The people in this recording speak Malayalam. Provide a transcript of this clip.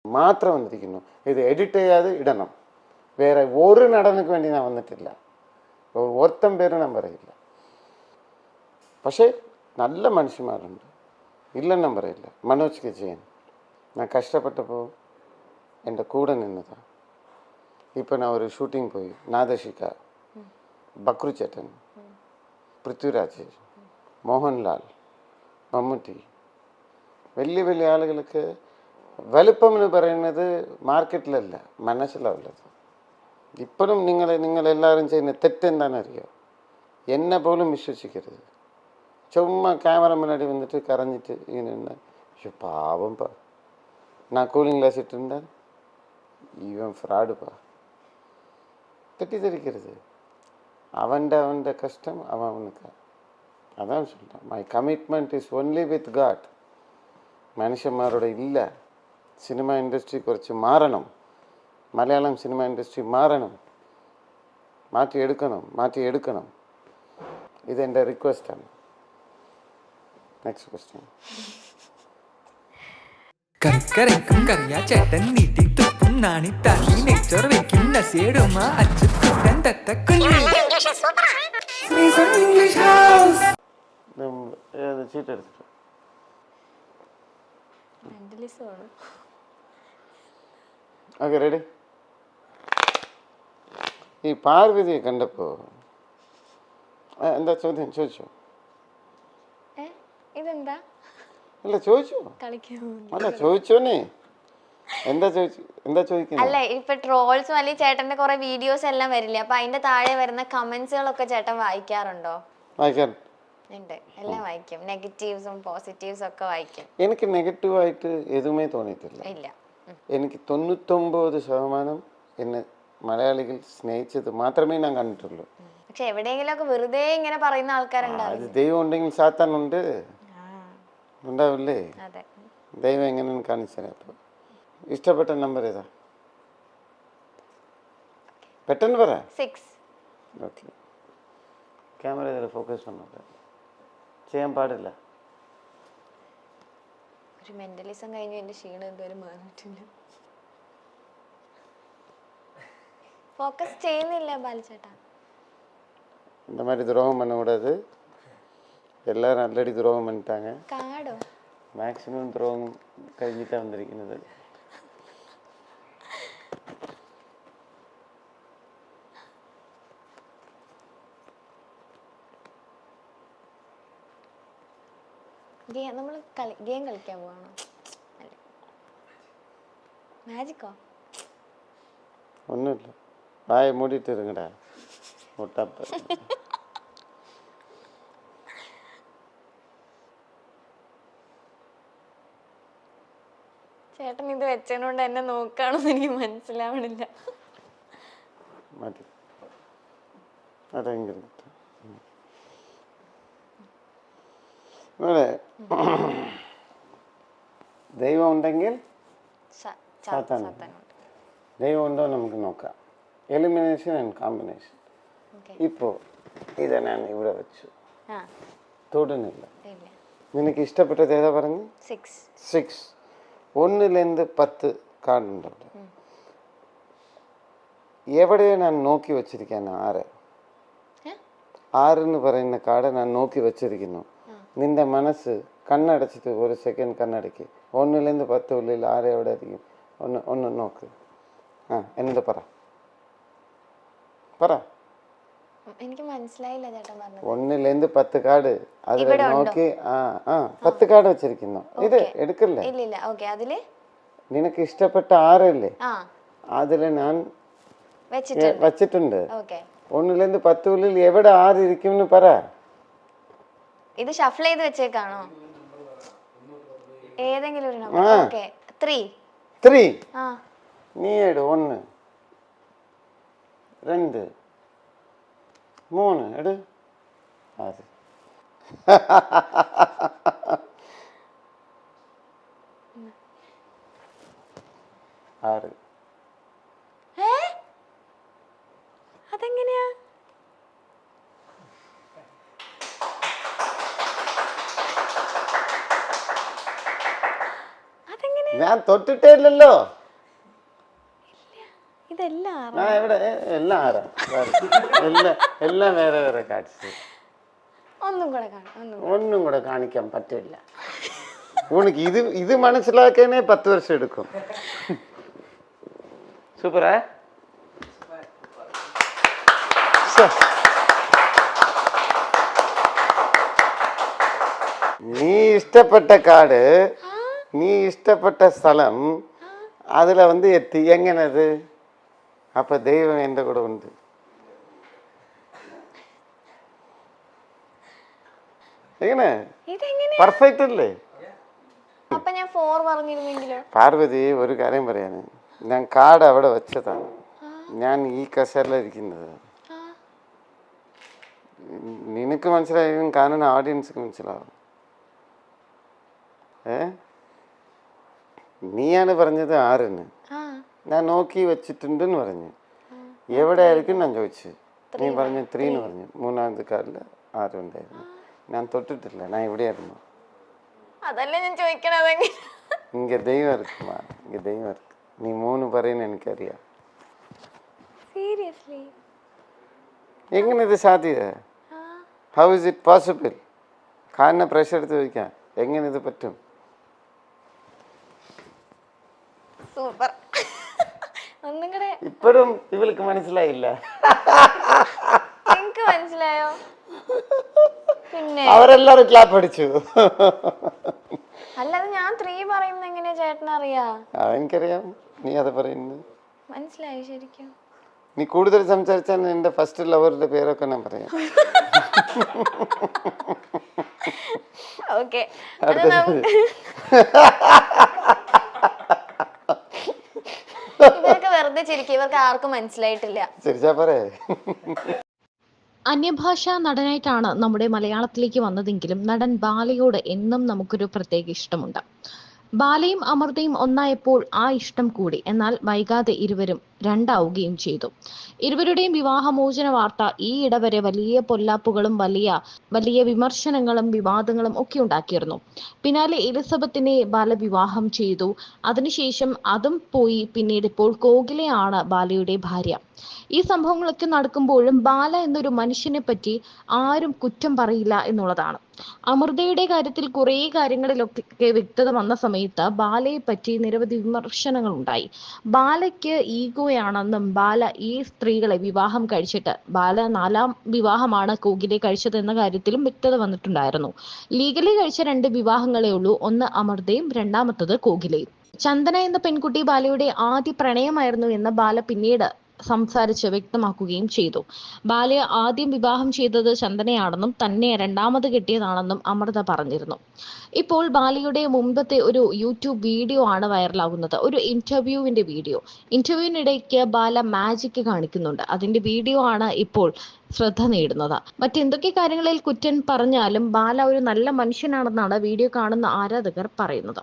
മാത്രം വന്നിരിക്കുന്നു. ഇത് എഡിറ്റ് ചെയ്യാതെ ഇടണം. വേറെ ഒരു നടനക്ക് വേണ്ടി ഞാൻ വന്നിട്ടില്ല. ഒരുത്തം പേര് ഞാൻ പറയില്ല. പക്ഷേ നല്ല മനുഷ്യന്മാരുണ്ട്, ഇല്ലെന്നും പറയില്ല. മനോജ് വിജയൻ ഞാൻ കഷ്ടപ്പെട്ടപ്പോൾ എൻ്റെ കൂടെ നിന്നതാണ്. ഇപ്പോൾ ഞാൻ ഒരു ഷൂട്ടിംഗ് പോയി, നാദശിക, ബക്രു ചേട്ടൻ, പൃഥ്വിരാജ്, മോഹൻലാൽ, മമ്മൂട്ടി, വലിയ വലിയ ആളുകൾക്ക് വലുപ്പം എന്ന് പറയുന്നത് മാർക്കറ്റിലല്ല, മനസ്സിലുള്ളത്. ഇപ്പോഴും നിങ്ങളെല്ലാവരും ചെയ്യുന്ന തെറ്റെന്താണെന്നറിയോ? എന്നെ പോലും വിശ്വസിക്കരുത്. ചുമ്മാ ക്യാമറ മുன்னாடி വന്നിട്ട് കരഞ്ഞിട്ട് ഇങ്ങനെ പാവം ഞാൻ കൂളിംഗ് ഗ്ലാസ് ഇട്ടിരുന്ന ഇവൻ ഫ്രോഡുപ്പാ. തെറ്റിദ്ധരിക്കരുത്. അവൻ്റെ കഷ്ടം അവനുക്ക്. അതാണ് சொல்கிறேன். My commitment is only with God. മനുഷ്യന്മാരോട് ഇല്ല. സിനിമ ഇൻഡസ്ട്രി കുറച്ച് മാറണം. മലയാളം സിനിമ ഇൻഡസ്ട്രി മാറണം. മാറ്റിയെടുക്കണം. ഇതെൻ്റെ റിക്വസ്റ്റാണ്. Next question. കറിക്കും കറിയാ ചേട്ടൻ നീട്ടി തുപ്പും നാണി താങ്ങി നെച്ചോർ വെക്കും നസേടുമ അച്ചുക്കുട്ടൻ തത്തക്കുഞ്ഞി. ചീട്ട് എടുത്തിട്ട് ഓക്കെ, റെഡി? ഈ പാർവതിയെ കണ്ടപ്പോ എന്താ ചോദ്യം? ചോദിച്ചോ. ഇതെന്താ? അല്ല ചോദിച്ചോ. അല്ല ചോദിച്ചോനെ. എന്താ ചോദിക്കുന്നത്? അല്ല, ഇപ്പൊ ട്രോൾസും അല്ലെങ്കിൽ ചേട്ടന്റെ കുറെ വീഡിയോസ് എല്ലാം വരില്ലേ, അപ്പൊ അതിന്റെ താഴെ വരുന്ന കമന്റ്സുകളൊക്കെ ചേട്ടൻ വായിക്കാറുണ്ടോ? വായിക്കാറുണ്ട്. ഉണ്ട്, എല്ലാം വായിക്കും. നെഗറ്റീവ്സും പോസിറ്റീവ്സും ഒക്കെ വായിക്കും. എനിക്ക് നെഗറ്റീവായിട്ട് എതുമേ തോന്നിയിട്ടില്ല. ഇല്ല. എനിക്ക് 99% എന്നെ മലയാളികൾ സ്നേഹിച്ചത് മാത്രമേ ഞാൻ കണ്ടിട്ടുള്ളൂ. പക്ഷെ എവിടെയെങ്കിലും ഒക്കെ വെറുതെ ഇങ്ങനെ പറയുന്ന ആൾക്കാരുണ്ടാവും. ദൈവം ഉണ്ടെങ്കിൽ സാത്താനുണ്ട്, ഉണ്ടാവില്ലേ? അതെ. ദൈവം എങ്ങനെയാണ് കാണിച്ചത്? അപ്പോൾ ഇഷ്ടപ്പെട്ട നമ്പർ ഏതാ? പെട്ടെന്ന് പറ. 6. ഓക്കെ, ക്യാമറ ഇതിൽ ഫോക്കസ് പണ്ണ ചെയ്യാൻ പാടില്ല. ഒരു മെന്റലിസം കഴിഞ്ഞ് എന്റെ ക്ഷീണം എന്തോരം മാറിയിട്ടില്ല. ഫോക്കസ് ചെയ്യുന്നില്ല ബാലചേട്ടാ. இந்த மாதிரி துரோகம் பண்ணக்கூடாது. எல்லாரும் ஆல்ரெடி துரோகம் பண்ணிட்டாங்க. കാടോ മാക്സിമം துரோகம் കഴിഞ്ഞിട്ടാണ് വന്നിരിക്കുന്നത്. നമ്മൾ ഗെയിം കളിക്കാൻ പോവാണോ? മാജിക്കോ? ഒന്നുമില്ല, വായ മൂടിയിട്ട് ഇരുങ്ങടാ. മുട്ടപ്പ ചേട്ടൻ ഇത് വെച്ചതുകൊണ്ട് എന്നെ നോക്കാണെന്ന് എനിക്ക് മനസ്സിലാവണില്ല. മതി, അതെങ്കിലും ദൈവം ഉണ്ടെങ്കിൽ ദൈവം ഉണ്ടോ നമുക്ക് നോക്കാം. Elimination and combination. ഇപ്പോൾ ഇത് ഞാൻ ഇവിടെ വെച്ചു, തൊടുന്നില്ല. നിനക്ക് ഇഷ്ടപ്പെട്ടത് ഏതാ പറഞ്ഞു? 6. 1 to 10 കാർഡുണ്ട്. എവിടെയോ ഞാൻ നോക്കി വച്ചിരിക്കുകയാണ് 6. 6 എന്ന് പറയുന്ന കാർഡ് ഞാൻ നോക്കി വച്ചിരിക്കുന്നു. നിന്റെ മനസ്സ് കണ്ണടച്ചിട്ട് ഒരു സെക്കൻഡ് കണ്ണടക്കി. 1 to 10 ഉള്ളിൽ 6 എവിടെ ആയിരിക്കും? ഒന്ന് നോക്ക്. എന്നോട് പറ. എനിക്ക് മനസ്സിലായില്ല ചേട്ടൻ പറഞ്ഞത്. 1 to 10 കാർഡ് അതിൽ നോക്കി 10 കാർഡ് വെച്ചിരിക്കുന്നു. ഇത് എടുക്കല്ലേ? ഇല്ല. ഓക്കേ, അതില് നിനക്ക് ഇഷ്ടപ്പെട്ട 6 ഇല്ലേ? അതില് ഞാൻ വെച്ചിട്ടുണ്ട്. 1 to 10 ഉള്ളിൽ എവിടെ 6 ഇരിക്കും എന്ന് പറ. ഇത് ഷഫിൾ ചെയ്ത് വെച്ചേക്കാണോ? ഏതെങ്കിലും ഒരു നമ്പർ. ഓക്കേ, 3. നീ എട്. 1 2 3 എട്. 6. അതെങ്ങനെയാ? ഞാൻ തൊട്ടിട്ടേ ഇല്ലല്ലോ. ഇതെല്ലാം ഞാൻ എവിടെ എല്ലാം ആരാ എല്ലാം വേറെ വേറെ കാണിച്ചു. ഒന്നും കൂടെ കാണിക്കാൻ പറ്റില്ല. ഉനക്ക് ഇത് മനസ്സിലാക്കാനേ 10 വർഷം എടുക്കും. സൂപ്പറാ. നീ ഇഷ്ടപ്പെട്ട കാട്, നീ ഇഷ്ടപ്പെട്ട സ്ഥലം, അതിൽ എത്തി എങ്ങനത്? അപ്പൊ ദൈവം എൻ്റെ കൂടെ ഉണ്ട്. എങ്ങനെ പെർഫെക്റ്റ് അല്ലേ? പാർവതി, ഒരു കാര്യം പറയാന്, ഞാൻ കാട് അവിടെ വെച്ചതാണ്. ഞാൻ ഈ കസേരയിലിരിക്കുന്നത്. നിനക്ക് മനസ്സിലായും, കാണുന്ന ഓഡിയൻസിന് മനസ്സിലാവും. നീയാണ് പറഞ്ഞത് 6 ഞാൻ നോക്കി വെച്ചിട്ടുണ്ടെന്ന് പറഞ്ഞു. എവിടെ ആയിരിക്കും ഞാൻ ചോദിച്ചു. നീ പറഞ്ഞു 3 പറഞ്ഞു. 3ാമത്തെ കാറിൽ 6 ഉണ്ടായിരുന്നു. ഞാൻ തൊട്ടിട്ടില്ല. ഞാൻ എവിടെയായിരുന്നു? ഇങ്ങ ദൈവം இருக்குமா? ഇങ്ങ ദൈവം இருக்கு. നീ 3 പറയുന്ന എനിക്കറിയാം. എങ്ങനെ ഇത് സാധ്യത? How is it possible? കാലിനെ പ്രഷർ എടുത്ത് ചോദിക്കാം, എങ്ങനെ ഇത് പറ്റും? സൂപ്പർ. ഇപ്പോഴും ഇവൾക്ക് മനസ്സിലായില്ല. മനസ്സിലായോ? പിന്നെ അവരെല്ലാരും ക്ലാപ്പ് അടിച്ചു. അല്ലാതെ ഞാൻ 3 പറയുന്നത് എങ്ങനെയാ ചേട്ടൻ അറിയാ? എനിക്കറിയാം നീ അത് പറയുന്നത്. മനസ്സിലായി ശരിക്കും. നീ കൂടുതൽ സംസാരിച്ചാൽ എന്റെ ഫസ്റ്റ് ലവറുടെ പേരൊക്കെ ഞാൻ പറയാം. ഓക്കെ, ഇവരൊക്കെ വെറുതെ ചിരിക്കും. ഇവർക്ക് ആർക്കും മനസ്സിലായിട്ടില്ല. ചിരിച്ചാ പറയേ. അന്യഭാഷാ നടനായിട്ടാണ് നമ്മുടെ മലയാളത്തിലേക്ക് വന്നതെങ്കിലും നടൻ ബാലയോട് എന്നും നമുക്കൊരു പ്രത്യേക ഇഷ്ടമുണ്ട്. ബാലയും അമൃതയും ഒന്നായപ്പോൾ ആ ഇഷ്ടം കൂടി. എന്നാൽ വൈകാതെ ഇരുവരും രണ്ടാവുകയും ചെയ്തു. ഇരുവരുടെയും വിവാഹമോചന വാർത്ത ഈയിടെ വരെ വലിയ പൊല്ലാപ്പുകളും വലിയ വിമർശനങ്ങളും വിവാദങ്ങളും ഒക്കെ ഉണ്ടാക്കിയിരുന്നു. പിന്നാലെ എലിസബത്തിനെ ബാല വിവാഹം ചെയ്തു. അതിനുശേഷം അതും പോയി. പിന്നീട് ഇപ്പോൾ കോകിലയാണ് ബാലയുടെ ഭാര്യ. ഈ സംഭവങ്ങളൊക്കെ നടക്കുമ്പോഴും ബാല എന്നൊരു മനുഷ്യനെ പറ്റി ആരും കുറ്റം പറയില്ല എന്നുള്ളതാണ്. അമൃതയുടെ കാര്യത്തിൽ കുറേ കാര്യങ്ങളിലൊക്കെ വ്യക്തത വന്ന സമയത്ത് ബാലയെ പറ്റി നിരവധി വിമർശനങ്ങൾ ഉണ്ടായി. ബാലയ്ക്ക് ഈഗോയാണെന്നും ബാല ഈ സ്ത്രീകളെ വിവാഹം കഴിച്ചിട്ട് ബാല 4ാം വിവാഹമാണ് കോകിലെ കഴിച്ചത് എന്ന കാര്യത്തിലും വ്യക്തത വന്നിട്ടുണ്ടായിരുന്നു. ലീഗലി കഴിച്ച 2 വിവാഹങ്ങളേ ഉള്ളൂ. ഒന്ന് അമൃതയും, 2ാമത്തത് കോകിലയും. ചന്ദന എന്ന പെൺകുട്ടി ബാലയുടെ ആദ്യ പ്രണയമായിരുന്നു എന്ന് ബാല പിന്നീട് സംസാരിച്ച് വ്യക്തമാക്കുകയും ചെയ്തു. ബാലയെ ആദ്യം വിവാഹം ചെയ്തത് ചന്ദനയാണെന്നും തന്നെ 2ാമത് കെട്ടിയതാണെന്നും അമൃത പറഞ്ഞിരുന്നു. ഇപ്പോൾ ബാലയുടെ മുമ്പത്തെ ഒരു യൂട്യൂബ് വീഡിയോ ആണ് വൈറലാകുന്നത്. ഒരു ഇന്റർവ്യൂവിന്റെ വീഡിയോ. ഇന്റർവ്യൂവിനിടയ്ക്ക് ബാല മാജിക് കാണിക്കുന്നുണ്ട്. അതിന്റെ വീഡിയോ ആണ് ഇപ്പോൾ ശ്രദ്ധ നേടുന്നത്. മറ്റെന്തൊക്കെ കാര്യങ്ങളിൽ കുറ്റം പറഞ്ഞാലും ബാല ഒരു നല്ല മനുഷ്യനാണെന്നാണ് വീഡിയോ കാണുന്ന ആരാധകർ പറയുന്നത്.